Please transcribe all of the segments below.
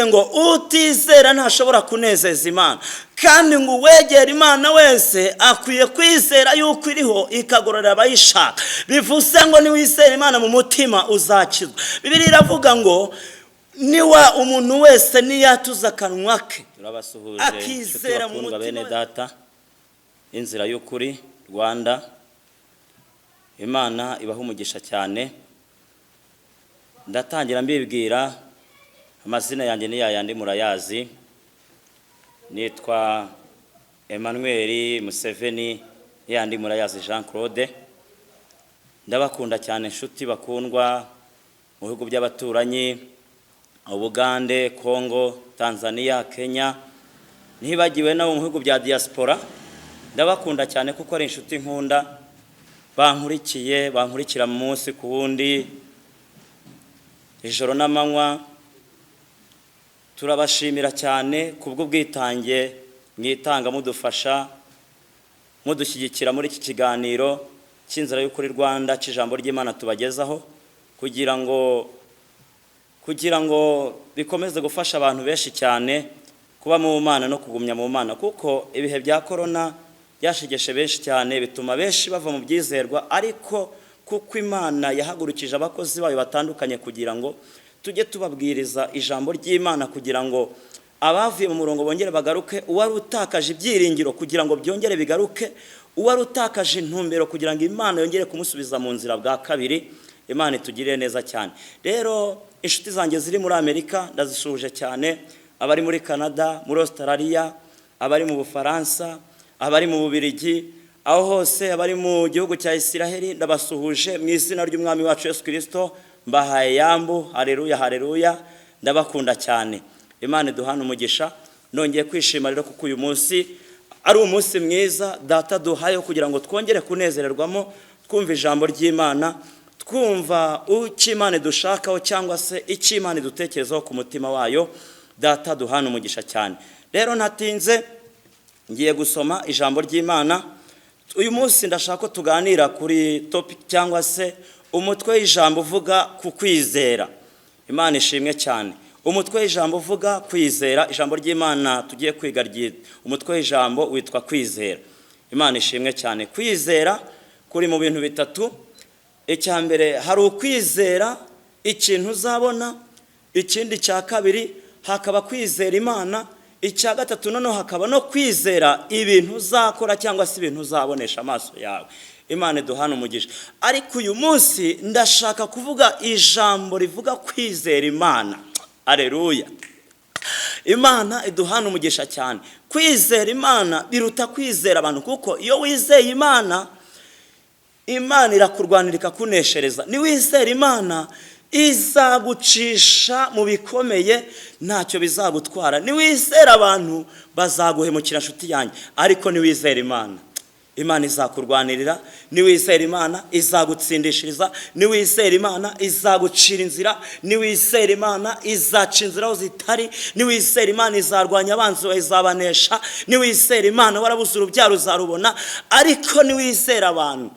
ngo utizera ntashobora kunezeza Imana, kandi ngo uwegera Imana wese akwiye kwizera yuko iriho ikagororera abayishaka. Bivuze ngo niwizera Imana mu mutima uzakizwa. Bibiliya iravuga ngo niwa umuntu wese niyatuza akanwa ke turabasuhuje akizera mu mutima. bene data, inzira y'ukuri Rwanda, Imana ibaha umugisha cyane. Ndatangira mbibwira amazina yanjye ni yayandi murayazi. Nitwa Emmanuel Museveni, yandi murayazi Jean Claude. Ndabakunda cyane inshuti bakundwa mu bihugu by'abaturanyi, Ubugande, Kongo, Tanzania, Kenya, ntibagiwe nabo mu bihugu bya diaspora. Ndabakunda cyane kuko ari inshuti nkunda, bankurikira mu munsi ku wundi, ijoro n'amanywa. Turabashimira cyane kubw'ubwitange mwitanga mudufasha, mudushyigikira muri iki kiganiro cy'inzira y'ukuri Rwanda cy'ijambo ry'Imana tubagezaho, kugira ngo bikomeze gufasha abantu benshi cyane kuba mu Mana no kugumya mu Mana, kuko ibihe bya corona byashigeshe benshi cyane, bituma benshi bava mu byizerwa. Ariko kuko Imana yahagurukije abakozi bayo batandukanye kugira ngo tujye tubabwiriza ijambo ry'Imana, kugira ngo abavuye mu murongo bongere bagaruke, uwari utakaje ibyiringiro kugira ngo byongere bigaruke, uwari utakaje intumbero kugira ngo Imana yongere kumusubiza mu nzira bwa kabiri. Imana itugirire neza cyane. Rero inshuti zanjye ziri muri Amerika ndazishuje cyane, abari muri Canada, muri Australia, abari mu Bufaransa, abari mu Bubiligi, aho hose, abari mu gihugu cya Isiraheli, ndabasuhuje mu izina ry'Umwami wacu Yesu Kristo. Mbahaye yambu, haleluya haleluya, ndabakunda cyane. Imana iduhana umugisha. Nongeye kwishima rero kuko uyu munsi ari umunsi mwiza data duhaye kugira ngo twongere kunezererwamo, twumva ijambo ry'Imana, twumva icyo Imana dushakaho cyangwa se icyo Imana dutekerezaho ku mutima wayo. Data duhana umugisha cyane. Rero ntatinze ngiye gusoma ijambo ry'Imana. Uyu munsi ndashaka ko tuganira kuri topic cyangwa se umutwe w'ijambo uvuga ku kwizera. Imana ishimwe cyane. Umutwe w'ijambo uvuga kwizera, ijambo ry'Imana tugiye kwiga umutwe w'ijambo witwa kwizera. Imana ishimwe cyane. Kwizera kuri mu bintu bitatu. Icya mbere hari ukwizera ikintu uzabona, ikindi cya kabiri hakaba kwizera Imana, icya gatatu noneho hakaba no kwizera ibintu uzakora cyangwa se ibintu uzabonesha amaso yawe. Imana iduhana umugisha. Ariko uyu munsi ndashaka kuvuga ijambo rivuga kwizera Imana. Haleluya. Imana iduhana umugisha cyane. Kwizera Imana biruta kwizera abantu, kuko iyo wizeye Imana, Imana irakurwanira ikakuneshereza. Ni wizera Imana izagucisha mu bikomeye, ntacyo bizagutwara. Ni wizera abantu bazaguhemukira nshuti yanjye, ariko ni wizera Imana, Imana izakurwanirira. Ni wizera Imana izagutsindishiriza. Ni wizera Imana izagucira inzira. Ni wizera Imana izaca inzira aho zitari. Ni wizera Imana izarwanya abanzi bawe, izabanesha. Ni wizera Imana warabuze urubyaro uzarubona. Ariko ni wizera abantu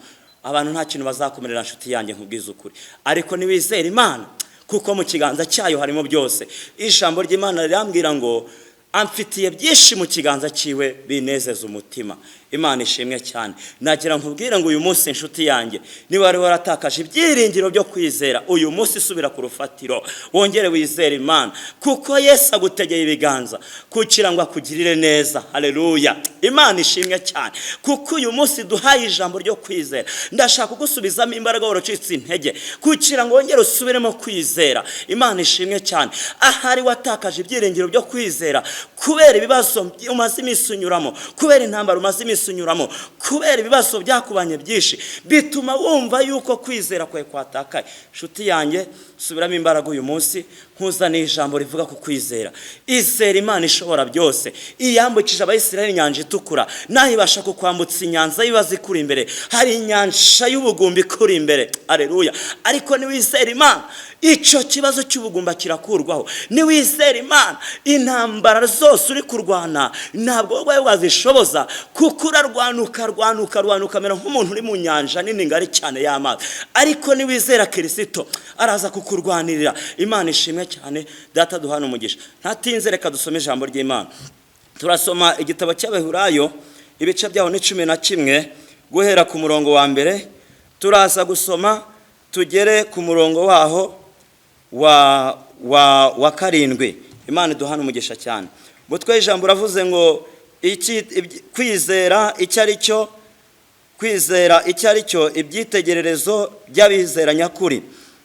nta kintu bazakomerera nshuti yanjye nkubwiza ukuri. Ariko ni wizera Imana kuko mu kiganza cyayo harimo byose. Ijambo ry'Imana rirambwira ngo amfitiye byinshi mu kiganza cyiwe binezeza umutima. Imana ishimwe cyane. Nagira nkubwire ngo uyu munsi inshuti yanjye, niba wari waratakaje ibyiringiro byo kwizera, uyu munsi subira ku rufatiro, wongere wizere Imana, kuko Yesu agutegeye ibiganza kugira ngo akugirire neza. Haleluya. Imana ishimwe cyane kuko uyu munsi duhaye ijambo ryo kwizera. Ndashaka kugusubizamo imbaraga waracitse intege kugira ngo wongere usubiremo kwizera. Imana ishimwe cyane. Ahari watakaje ibyiringiro byo kwizera kubera ibibazo umaze iminsi unyuramo, kubera intambara umaze iminsi unyuramo, kubera ibibazo byakubanye byinshi, bituma wumva yuko kwizera kwawe kwatakaye. Nshuti yanjye, subiramo imbaraga uyu munsi, nkuzaniye ijambo rivuga ku kwizera. Izera Imana ishobora byose. Iyambukije Abayisiraheli inyanja itukura, naho ibasha kukwambutsa inyanza yibaza ikuri imbere. Hari inyanja y'ubugumba ikuri imbere. Haleluya. Ariko ni wizera Imana, icyo kibazo cy'ubugumba kirakurwaho. Ni wizera Imana, intambara zose uri kurwana ntabwo wowe wazishoboza, kuko urarwanuka mera nk'umuntu uri mu nyanja nini ngari cyane y'amazi. Ariko ni wizera Kristo, araza kukurwanirira. Imana ishimwe cyane. Data duhana umugisha. Ntatinze reka dusome ijambo ry'Imana. Turasoma igitabo cy'Abahurayo ibice byaho ni 11 guhera ku murongo wa mbere, turaza gusoma tugere ku murongo waho wa 7. Imana duhana umugisha cyane. Mutwe ijambo ravuze ngo kwizera icyo ari cyo ibyitegererezo by'abizera nyakuri.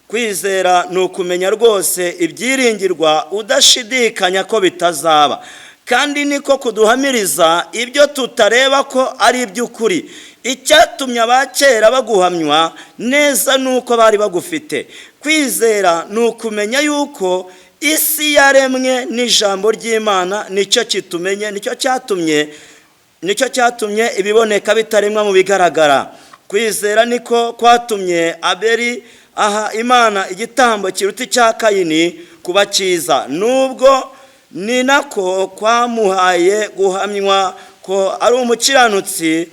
Kwizera ni ukumenya rwose ibyiringirwa udashidikanya ko bitazaba, kandi niko kuduhamiriza ibyo tutareba ko ari iby'ukuri. Icyatumye abakera baguhamywa neza nuko bari bagufite. Kwizera ni ukumenya yuko isi yaremwe n'ijambo ry'Imana, nicyo cyatumye ibiboneka bitaremwa mu bigaragara. Kwizera niko kwatumye Abeli aha Imana igitambo kiruta icya Kayini kuba cyiza, nubwo ni nako kwamuhaye guhamywa ko ari umukiranutsi,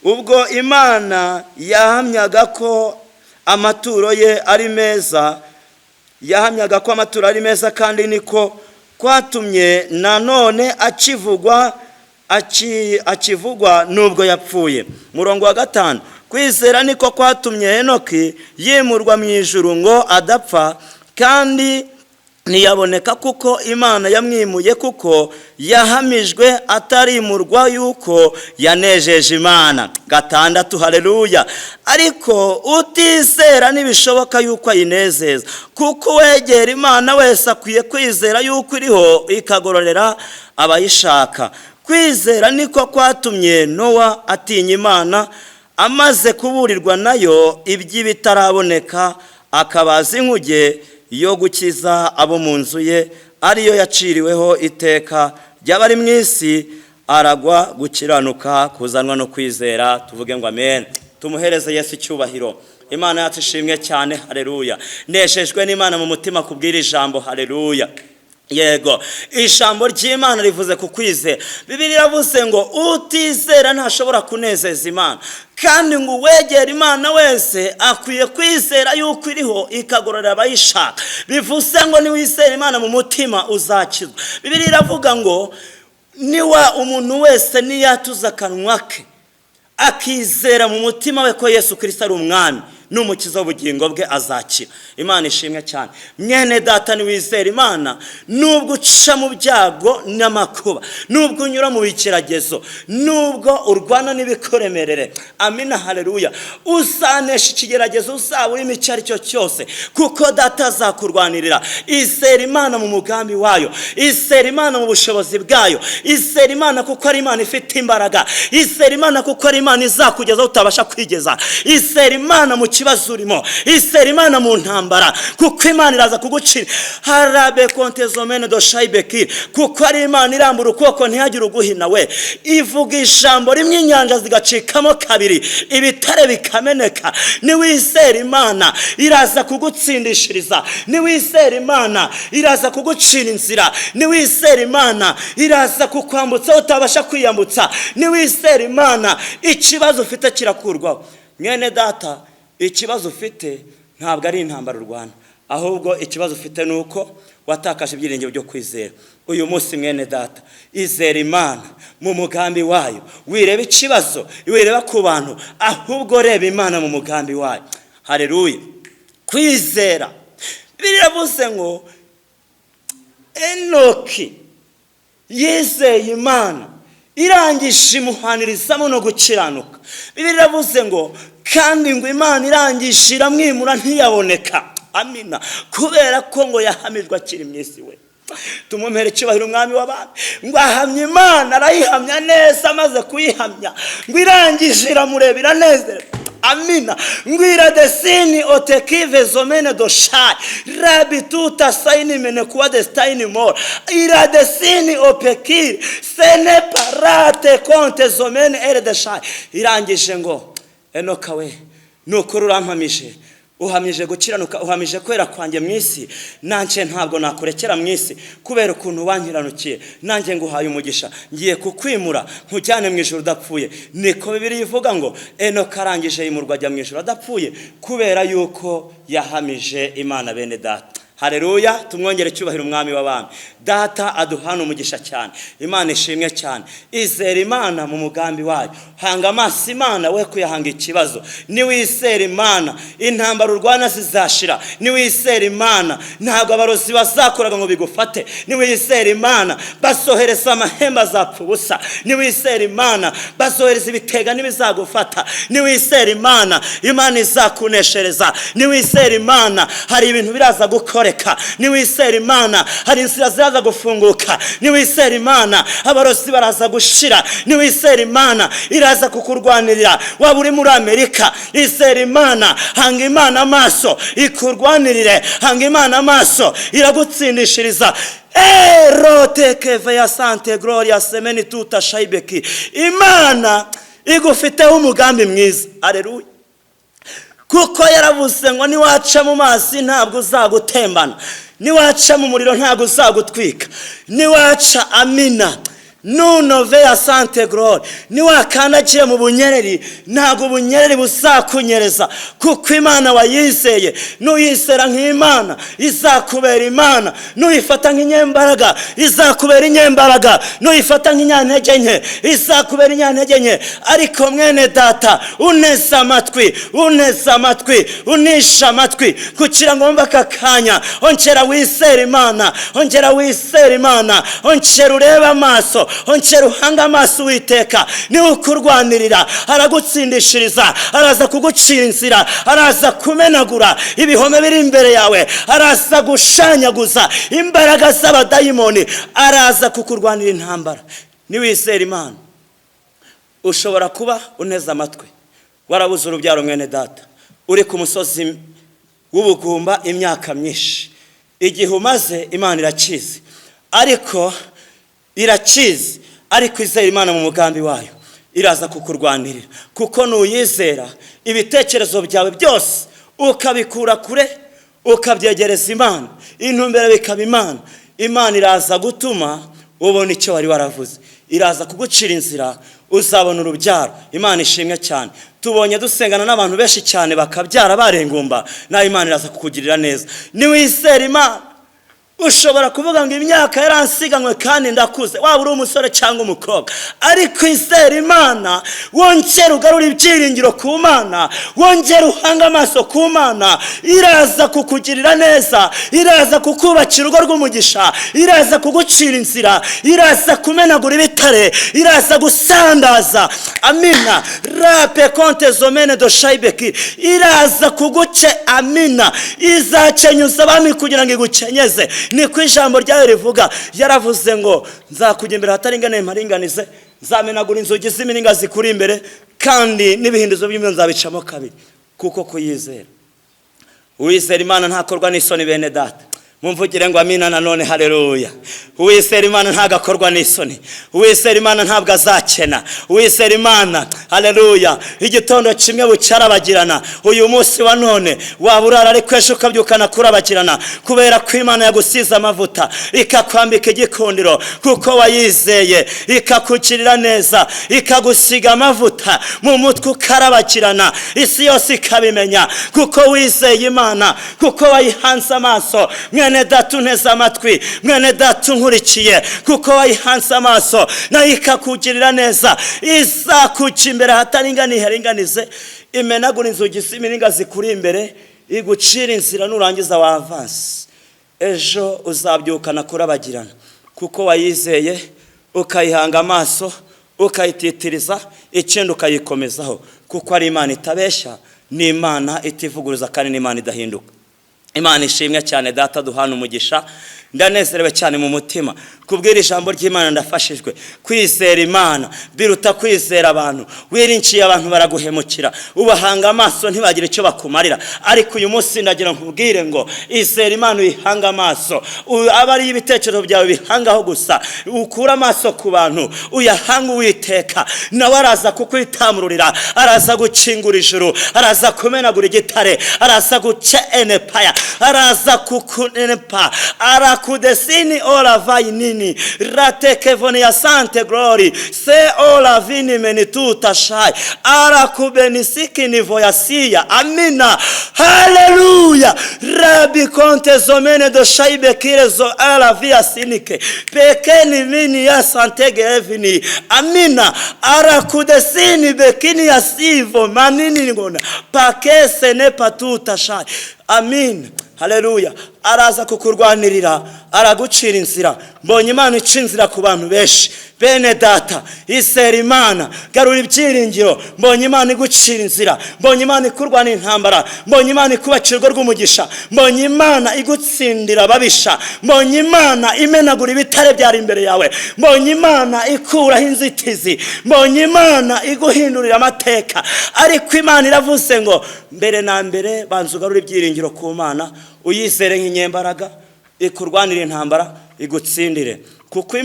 ubwo Imana yahamyaga ko amaturo ye ari meza, kandi niko kwatumye nanone akivugwa nubwo yapfuye. Murongo wa 5, kwizera niko kwatumye Henoki yimurwa mu ijuru ngo adapfa, kandi ntiyaboneka kuko Imana yamwimuye, kuko yahamijwe atarimurwa yuko yanejeje Imana. 6, haleluya. Ariko utizera ntibishoboka yuko ayinezeza, kuko wegera Imana wese akwiye kwizera yuko iriho ikagororera abayishaka. Kwizera niko kwatumye Nowa atinya Imana, amaze kuburirwa nayo iby'ibitaraboneka, akabaza inkuge yo gukiza abo mu nzu ye, ariyo yaciriweho iteka ry'abari mu isi, aragwa gukiranuka kuzanwa no kwizera. Tuvuge ngo amen. Tumuhereze Yesu icyubahiro. Imana yacu ishimwe cyane, haleluya. Neshejwe n'Imana mu mutima kubwira ijambo, haleluya. Yego, ijambo ry'Imana rivuze ku kwizera. Bibiliya iravuze ngo utizera ntashobora kunezeza Imana, kandi ngo uwegera Imana wese akwiye kwizera yuko iriho ikagororera abayishaka. Bivuze ngo niwizera Imana mu mutima uzakizwa. Bibiliya iravuga ngo niwa umuntu wese niyatuza akanwa ke akizera mu mutima we ko Yesu Kristo ari umwami n'umukiza w'ubugingo bwe, azakira. Imana ishimwe cyane. Mwene data niwizera Imana, nubwo uca mu byago n'amakuba, nubwo unyura mu bikeragezo, nubwo urwana n'ibikoremerere, amina, haleluya, uzanesha ikigeragezo uzaba urimo icyo ari cyo cyose, kuko data azakurwanirira. Izera Imana mu mugambi wayo, izera Imana mu bushobozi bwayo, izera Imana kuko ari Imana ifite imbaraga, izera Imana kuko ari Imana izakugeza utabasha kwigeza, izera Imana mu kibazo urimo, izera Imana mu ntambara, kuko Imana iraza kugucira. Harabe kontezomene do shaibeki, kuko ari Imana irambura ukuboko ntihagire uguhina we. Ivuga ijambo rimwe inyanja zigacikamo kabiri, ibitare bikameneka. Niwizera Imana iraza kugutsindishiriza, niwizera Imana iraza kugucira inzira, niwizera Imana iraza kukwambutsa utabasha kwiyambutsa, niwizera Imana ikibazo ufite kirakurwaho. Mwene data, ikibazo ufite ntabwo ari intambara urwana, ahubwo ikibazo ufite nuko watakaje ibyiringiro byo kwizera. Uyu munsi mwene data, izera Imana mu mugambi wayo, wireba ikibazo, wireba ku bantu, ahubwo reba Imana mu mugambi wayo. Haleluya. Kwizera, biravuze ngo Enoki yizeye Imana, irangisha imuhanirizamo no gukiranuka. Biravuze ngo kandi ngo Imana irangisha iramwimura ntiyaboneka, amina, kubera ko ngo yahamijwe akiri mu isi we. Tumumpere icyubahiro umwami w'abami. Ngo ahamya Imana, arayihamya neza, amaze kuyihamya ngo irangije iramurebera neza, amina. Ngwira desini otekive zomene doshai rabi tuta saini mene kuwa destaini mor ira desini opekir sene parate konte zomene ere deshai. Irangije ngo Enoka we, nuko urampamije, uhamije gukiranuka, uhamije kwera kwanjye mu isi, nanjye ntabwo nakurekera mu isi kubera ukuntu wankiranukiye. Nanjye nguhaye umugisha, ngiye kukwimura nkujyane mu ijuru udapfuye. Niko Bibiliya ivuga ngo Enoka arangije yimurwa ajya mu ijuru adapfuye, kubera yuko yahamije Imana. Bene data, Haleluya, tumwongere cyubahiro umwami w'abami. Data aduhana umugisha cyane, Imana ishimwe cyane. Izera Imana mu mugambi wayo, hanga amaso Imana we kuyahanga ikibazo. Niwizera Imana intambara urwana zizashira. Niwizera Imana ntabwo abarozi bazakoraga ngo bigufate. Niwizera Imana basohereza amahembe azapfa ubusa. Niwizera Imana basohereza ibitega n'ibizagufata. Niwizera Imana Imana izakuneshereza. Niwizera Imana hari ibintu biraza gukoreka. Niwizera Imana hari inzira ziraza gufunguka. Niwizera Imana abarozi baraza gushira. Niwizera Imana iraza kukurwanirira. Waba uri muri Amerika, izera Imana, hanga Imana amaso ikurwanirire. Hanga Imana amaso iragutsindishiriza. Erote keve ya sante gloria semeni tuta shaibeki. Imana igufiteho umugambi mwiza. Haleluya. Kuko yaravuze ngo niwaca mu mazi ntabwo uzagutembana, niwaca mu muriro ntabwo uzagutwika, niwaca amina nuno veya sante glory, niwakandagiye mu bunyereri ntabwo ubunyereri buzakunyereza. Kuko Imana wayizeye, nuyizera nk'Imana izakubera Imana. Nuyifata nk'inyembaraga izakubera inyembaraga. Nuyifata nk'inyantege nke izakubera inyantege nke. Ariko mwene data, uneza amatwi, uneza amatwi, unisha amatwi kugira ngo wumve aka kanya. Ongera wizera Imana, ongera wizera Imana, ongera urebe amaso, ongera uhanga amaso Uwiteka. Niwe ukurwanirira, aragutsindishiriza, araza kugucira inzira, araza kumenagura ibihome biri imbere yawe, araza gushanyaguza imbaraga z'abadayimoni, araza kukurwanira intambara. Niwizera Imana ushobora kuba uneza amatwi warabuze urubyaro mwene data, uri ku musozi w'ubugumba imyaka myinshi. Igihe umaze Imana irakizi, ariko irakizi, ariko izera Imana mu mugambi wayo iraza kukurwanirira. Kuko nuyizera ibitekerezo byawe byose ukabikura kure ukabyegereza Imana, intumbero bikaba Imana, Imana iraza gutuma ubona icyo wari waravuze. Iraza kugucira inzira, uzabona urubyaro. Imana ishimwe cyane. Tubonye dusengana n'abantu benshi cyane bakabyara barengumba, nawe Imana iraza kukugirira neza. Niwizera Imana ushobora kuvuga ngo imyaka yaransiganywe kandi ndakuze, waba uri umusore cyangwa umukobwa, ariko izera Imana, wongera ugarura ibyiringiro ku Mana, wongera uhanga amaso ku Mana. Iraza kukugirira neza, iraza kukubakira urugo rw'umugisha, iraza kugucira inzira, iraza kumenagura ibitare, iraza gusandaza. Amina. Rape konte zomene do shaibeki, iraza kuguce. Amina. Izacenyuza abami kugira ngo igukenyeze. Niko ijambo ryayo rivuga. Yaravuze ngo nzakujya imbere hataringaniye mparinganize, nzamenagura inzugi z'imiringa zikuri imbere, kandi n'ibihindizo by'imyo nzabicamo kabiri. Kuko kuyizera. Uwizera Imana ntakorwa n'isoni bene data. Mumvugire ngo amina nanone. Haleluya. Uwizera Imana ntagakorwa n'isoni. Uwizera Imana ntabwo azakena. Uwizera Imana, haleluya, igitondo kimwe bucarabagirana. Uyu munsi wa none waba urara ariko ejo ukabyukana kurabagirana, kubera ko Imana yagusize amavuta ikakwambika igikundiro. Kuko wayizeye ikakugirira neza, ikagusiga amavuta mu mutwe ukarabagirana, isi yose ikabimenya. Kuko wizeye Imana, kuko wayihanze amaso. Mwene data unteze amatwi, mwene data unkurikiye, kuko wayihanze amaso nayo ikakugirira neza. Izakuca imbere hataringaniye haringanize, imenagura inzugi z'imiringa zikuri imbere, igucira inzira nurangiza wavanse. Ejo uzabyukana kurabagirana, kuko wayizeye ukayihanga amaso, ukayititiriza, ikindi ukayikomezaho. Kuko ari Imana itabeshya, ni Imana itivuguruza, kandi ni Imana idahinduka. Imana ishimwe cyane. Data duhana umugisha. Ndanezerewe cyane mu mutima kubwira ijambo ry'Imana. Ndafashijwe. Kwizera Imana biruta kwizera abantu. Wiringiye abantu baraguhemukira, ubahanga amaso ntibagire icyo bakumarira. Ariko uyu munsi ndagira nkubwire ngo izera Imana, uyihanga amaso. Aba ari ibitekerezo byawe bihangaho gusa, ukura amaso ku bantu, uyahanga Uwiteka. Nawe araza kukwitamururira, araza gukingura ijuru, araza kumenagura igitare, araza guca enepaya, araza kukunepa, akudesini ora vai nini ratekevone ya sante glory se ora vini menituta shai arakubenisiki nivoyasia. Amina, haleluya. Rabi konte zomene do shaibe kirezo ala via sinike pekeni mini ya santege evini. Amina, arakudesini bekini ya sivo manini ngona pakese ne patuta shai. Amin, haleluya. Araza kukurwanirira, aragucira inzira. Mbonye Imana ica inzira ku bantu benshi. Bene data, izera Imana, garura ibyiringiro. Mbonye Imana igucira inzira, mbonye Imana ikurwanira intambara, mbonye Imana ikubakira urugo rw'umugisha, mbonye Imana igutsindira ababisha, mbonye Imana imenagura ibitare byari imbere yawe, mbonye Imana ikuraho inzitizi, mbonye Imana iguhindurira amateka. Ariko Imana iravuze ngo mbere na mbere banza ugarura ibyiringiro ku Mana, uyizere nk'inyembaraga, ikurwanira intambara, igutsindire. Kuko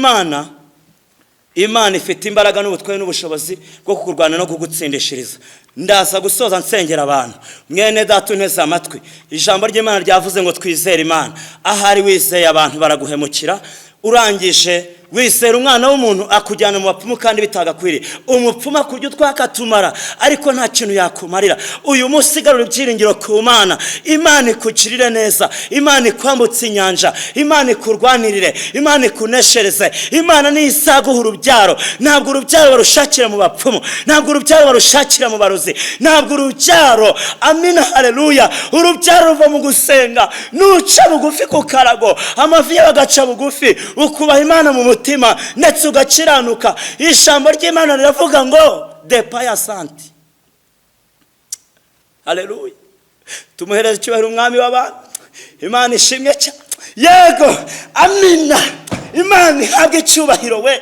Imana ifite imbaraga n'ubutware n'ubushobozi bwo kukurwana no kugutsindishiriza. Ndaza gusoza nsengera abantu. Mwene data unteze amatwi, ijambo ry'Imana ryavuze ngo twizere Imana. Ahari wizeye abantu baraguhemukira, urangije wizera umwana w'umuntu akujyana mu bapfumu kandi bitagakwiriye. Umupfumu akujya utwakatumara ariko nta kintu yakumarira. Uyu munsi garura ibyiringiro ku Mana. Imana ikugirire neza, Imana ikwambutse inyanja, Imana ikurwanirire, Imana ikuneshereze. Imana ni isaguha urubyaro. Ntabwo urubyaro barushakira mu bapfumu, ntabwo urubyaro barushakira mu barozi, ntabwo urubyaro, amina, haleluya, urubyaro ruva mu gusenga. Nuca bugufi ku karago, amavi yawe agaca bugufi, ukubaha Imana mu mutima ndetse ugakiranuka. Ijambo ry'Imana riravuga ngo depaya santi, haleluya. Tumuhereze icyubahiro umwami w'abantu. Imana ishimye cyane, yego, amina. Imana ihabwe icyubahiro. We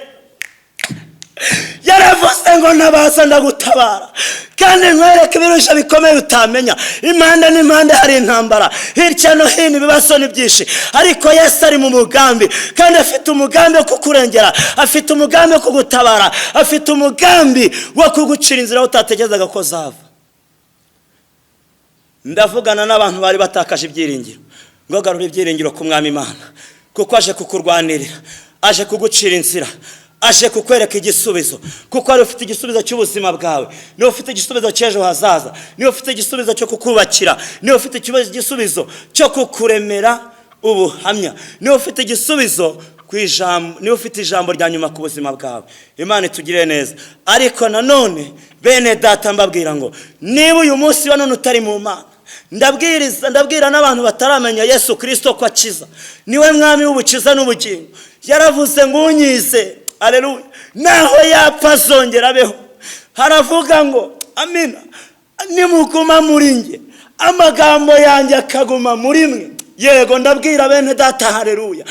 yaravuze ngo nabaza ndagutabara kandi nkwereke ibirusha bikomeye utamenya. Impande n'impande hari intambara, hirya no hino ibibazo ni byinshi, ariko Yesu ari mu mugambi kandi afite umugambi wo kukurengera, afite umugambi wo kugutabara, afite umugambi wo kugucira inzira utatekerezaga ko zava. Ndavugana n'abantu bari batakaje ibyiringiro, ngo garura ibyiringiro ku mwami Imana, kuko aje kukurwanirira, aje kugucira inzira, aje kukwereka igisubizo. Kuko ari ufite igisubizo cy'ubuzima bwawe, ni ufite igisubizo cy'ejo hazaza, ni ufite igisubizo cyo kukubakira, ni ufite igisubizo cyo kukuremera ubuhamya, ni ufite igisubizo ku ijambo, ni ufite ijambo rya nyuma ku buzima bwawe. Imana itugire neza. Ariko nanone bene data mbabwira ngo niba uyu munsi wa none utari mu Mana, ndabwira n'abantu bataramenya Yesu Kristo ko akiza, niwe mwami w'ubukiza n'ubugingo. Yaravuze ngo unyize, haleluya, naho yapfa azongera abeho. Haravuga ngo amina, nimuguma muri nge amagambo yanjye akaguma muri mwe. Yego, ndabwira bene data, haleluya,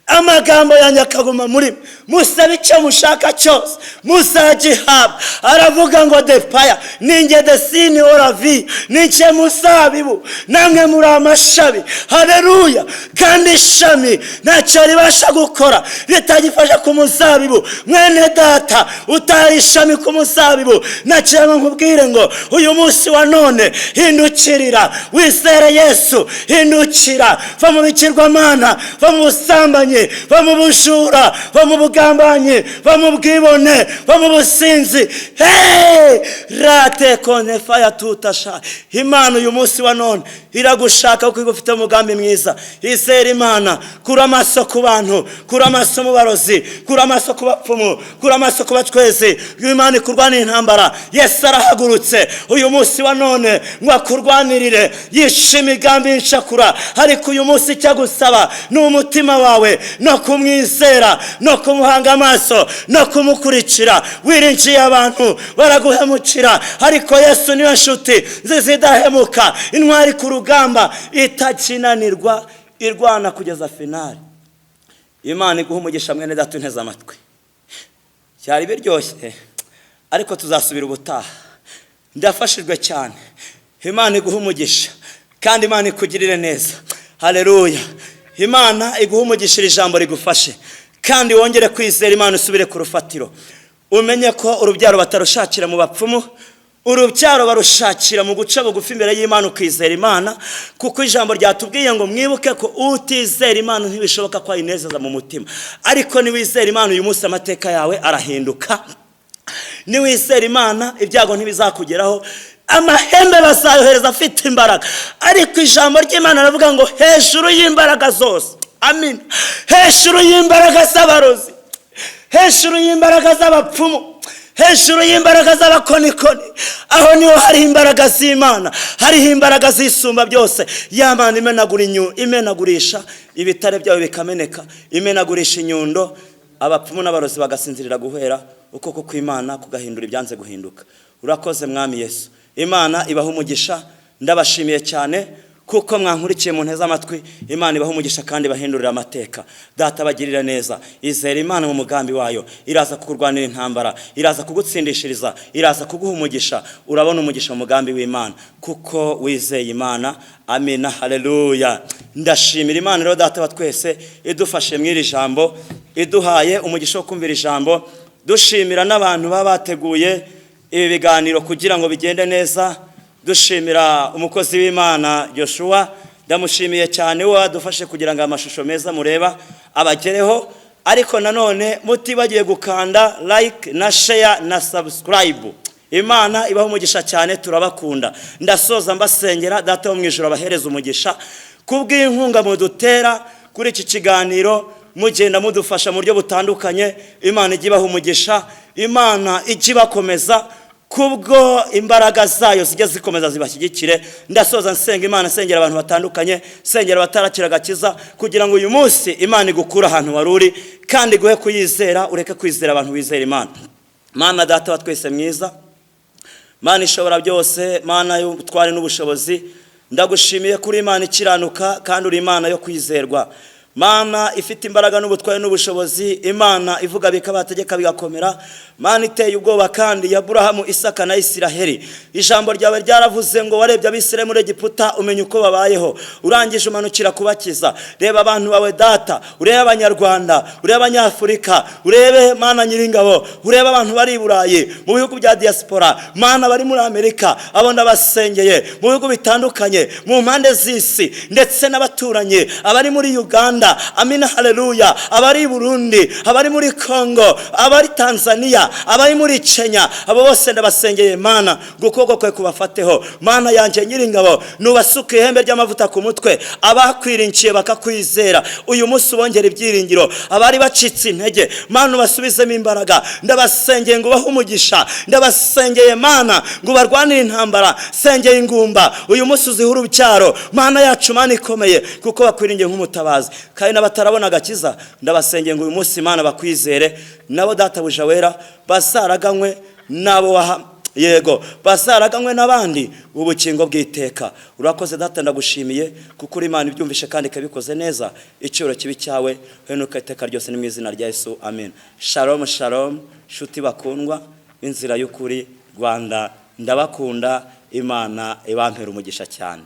amagambo yanjye akaguma muri mwe. Musabe icyo mushaka cyose muzagihabwa. Aravuga ngo depaya ninge desini oravi, ninge muzabibu, namwe muri amashabi. Haleluya. Kandi ishami ntacyo ribasha gukora ritagifasha ku muzabibu. Mwene data, utari ishami ku muzabibu, ntacyo nkubwire ngo uyu munsi wa none hindukirira, wizere Yesu. Hindukira, va mu bikirwamana, va mu busambanyi, va mu bujura, va mu bugambanyi, va mu bwibone, va mu businzi. Hey, rate kone faya tutasha. Imana uyu munsi wa none iragushaka kuko igufite umugambi mwiza. Izere Imana. Kura amaso ku bantu, kura amaso mu barozi, kura amaso ku bapfumu, kura amaso ku batwezi. Imana ikurwanira intambara. Yesu arahagurutse uyu munsi wa none ngo akurwanirire. Yishe imigambi y'inshakura, ariko uyu munsi cyagusaba ni umutima wawe no kumwizera, no kumuhanga amaso, no kumukurikira. Wirinjiye abantu baraguhemukira, ariko Yesu niwe nshuti nziza idahemuka, intwari ku rugamba itakinanirwa, irwana kugeza finali. Imana iguha umugisha mwene data unteze amatwi. Cyari biryoshye ariko tuzasubira ubutaha. Ndafashijwe cyane. Imana iguha umugisha kandi Imana ikugirire neza. Haleluya. Imana iguha umugisha, ijambo rigufashe kandi wongere kwizera Imana, usubire ku rufatiro. Umenye ko urubyaro batarushakira mu bapfumu, urubyaro barushakira mu guca bugufi imbere y'Imana ukizera Imana, kuko ijambo ryatubwiye ngo mwibuke ko utizera Imana ntibishoboka ko ayinezeza mu mutima. Ariko niwizera Imana uyu munsi amateka yawe arahinduka. Niwizera Imana ibyago ntibizakugeraho, amahembe bazayohereza afite imbaraga. Ariko ijambo ry'Imana ravuga ngo hejuru y'imbaraga zose, amen, hejuru y'imbaraga z'abarozi, hejuru y'imbaraga z'abapfumu, hejuru y'imbaraga z'abakonikoni, aho niho hari imbaraga z'Imana, hariho imbaraga zisumba byose. Y'Imana imenagurisha ibitare byawe bikameneka, imenagurisha inyundo, abapfumu n'abarozi bagasinzirira guhera, ukoko kw'Imana kugahindura ibyanze guhinduka. Urakoze Mwami Yesu. Imana ibaha umugisha, ndabashimiye cyane kuko mwankurikiye mu nteze amatwi. Imana ibaha umugisha kandi bahindurira amateka. Data bagirira neza, izera Imana mu mugambi wayo, iraza kukurwanira intambara, iraza kugutsindishiriza, iraza kuguha umugisha. Urabona umugisha mu mugambi w'Imana kuko wizeye Imana. Amina, haleluya. Ndashimira Imana rero data wa twese idufashe mw'iri jambo, iduhaye umugisha wo kumvira ijambo. Dushimira n'abantu baba bateguye ibi biganiro kugira ngo bigende neza. Dushimira umukozi w'Imana Joshua, ndamushimiye cyane we wadufashe kugira ngo amashusho meza mureba abagereho. Ariko nanone mutibagiye gukanda like na share na subscribe. Imana ibaho umugisha cyane, turabakunda. Ndasoza mbasengera data wo mu ijuru abahereza umugisha kubw'inkunga mudutera kuri iki kiganiro, mugenda mudufasha mu buryo butandukanye. Imana igibaho umugisha, Imana igibakomeza kubwo imbaraga zayo zijya zikomeza zibashyigikire. Ndasoza nsenga Imana, sengera abantu batandukanye, sengera batarakira agakiza kugira ngo uyu munsi Imana igukura ahantu waruri kandi guhe kuyizera, ureke kwizera abantu wizera Imana. Mana data wa twese mwiza, Mana ishobora byose, Mana y'ubutware n'ubushobozi, ndagushimiye kuri Imana ikiranuka kandi uri Imana yo kwizerwa, Mana ifite imbaraga n'ubutware n'ubushobozi, Imana ivuga bikabategeka bigakomera, Mana iteye ubwoba kandi ya Aburahamu, Isaka na Isiraheli. Ijambo ryawe ryaravuze ngo warebye Abisirayeli muri Egiputa umenya uko babayeho, urangije umanukira kubakiza. Reba abantu bawe data, urebe Abanyarwanda, urebe Abanyafurika, urebe Mana Nyiringabo, urebe abantu bari i Burayi, mu bihugu bya diaspora, Mana bari muri Amerika, abo ndabasengeye mu bihugu bitandukanye, mu mpande z'isi ndetse n'abaturanyi, abari muri Uganda, amina, haleluya, abari i Burundi, abari muri Congo, abari Tanzania, abari muri Kenya, abo bose ndabasengeye Mana, gukoko kwe kubafateho. Mana yanjye Nyiringabo, nubasuke ihembe ry'amavuta ku mutwe, abakwiringiye bakakwizera uyu munsi ubongera ibyiringiro, abari bacitse intege Mana ubasubizemo imbaraga. Ndabasengeye ngo bahe umugisha, ndabasengeye Mana ngo barwanire intambara, sengeye ingumba uyu munsi uzihura urubyaro, Mana yacu Mana ikomeye, kuko bakwiringiye nk'umutabazi. Kandi n'abatarabona agakiza ndabasengeye ngo uyu munsi Mana bakwizere, nabo data buja wera basaraganywe nabo yego basaraganywe n'abandi ubukingo bw'iteka. Urakoze data, ndagushimiye kuko uri Imana ibyumvishe kandi kabikoze neza. Icyoro kibi cyawe henuka iteka ryose, ni mu izina rya Yesu, amen. Shalom shalom shuti bakundwa b'inzira y'ukuri Rwanda, ndabakunda. Imana ibampera umugisha cyane.